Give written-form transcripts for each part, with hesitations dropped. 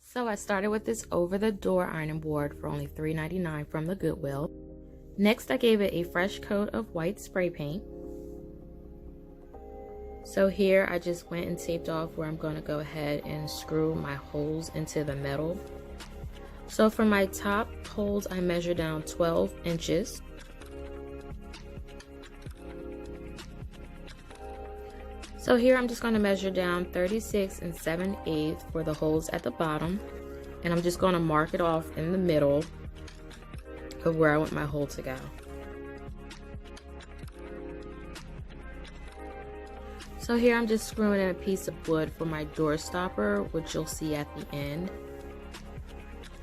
So I started with this over-the-door ironing board for only $3.99 from the Goodwill. Next, I gave it a fresh coat of white spray paint. So here I just went and taped off where I'm going to go ahead and screw my holes into the metal. So for my top holes, I measured down 12 inches. So here I'm just going to measure down 36 7/8 for the holes at the bottom, and I'm just going to mark it off in the middle of where I want my hole to go. So here I'm just screwing in a piece of wood for my door stopper, which you'll see at the end.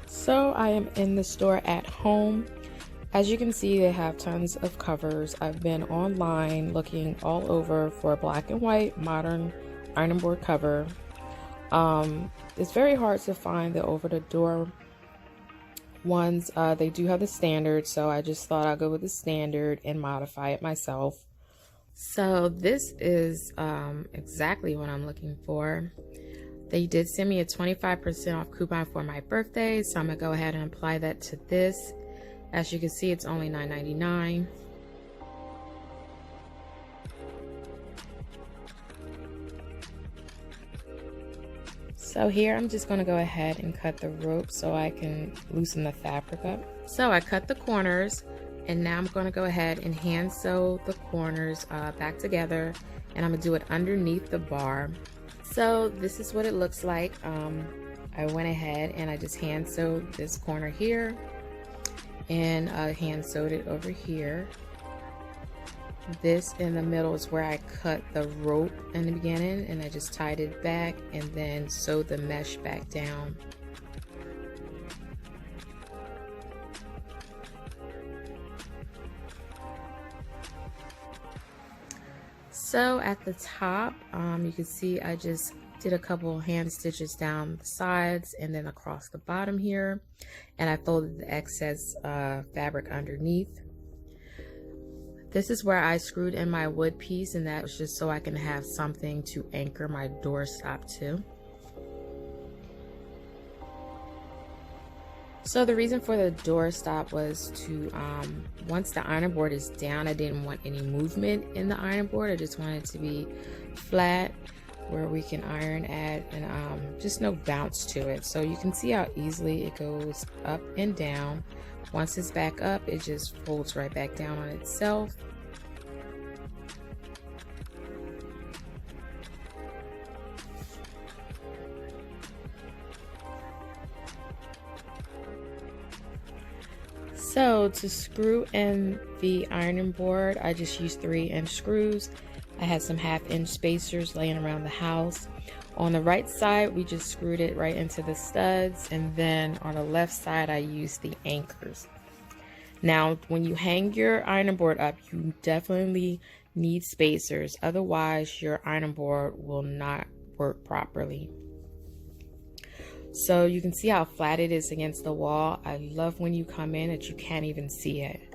So I am in the store at home. As you can see, they have tons of covers. I've been online looking all over for a black and white modern ironing board cover. It's very hard to find the over-the-door ones. They do have the standard, so I just thought I'd go with the standard and modify it myself. So this is exactly what I'm looking for. They did send me a 25% off coupon for my birthday, so I'm gonna go ahead and apply that to this. As you can see, it's only $9.99. So here I'm just going to go ahead and cut the rope so I can loosen the fabric up. So I cut the corners, and now I'm going to go ahead and hand sew the corners back together, and I'm going to do it underneath the bar. So this is what it looks like. I went ahead and I just hand sewed this corner here, and hand sewed it over here. This in the middle is where I cut the rope in the beginning, and I just tied it back and then sewed the mesh back down. So at the top, you can see I just did a couple hand stitches down the sides and then across the bottom here, and I folded the excess fabric underneath. This is where I screwed in my wood piece, and that was just so I can have something to anchor my doorstop to. So the reason for the doorstop was to, once the ironing board is down, I didn't want any movement in the ironing board. I just wanted it to be flat where we can iron at, and just no bounce to it. So you can see how easily it goes up and down. Once it's back up, it just folds right back down on itself. So to screw in the ironing board, I just used 3-inch screws. I had some 1/2-inch spacers laying around the house. On the right side, we just screwed it right into the studs, and then on the left side, I used the anchors. Now, when you hang your ironing board up, you definitely need spacers. Otherwise, your ironing board will not work properly. So you can see how flat it is against the wall. I love when you come in that you can't even see it.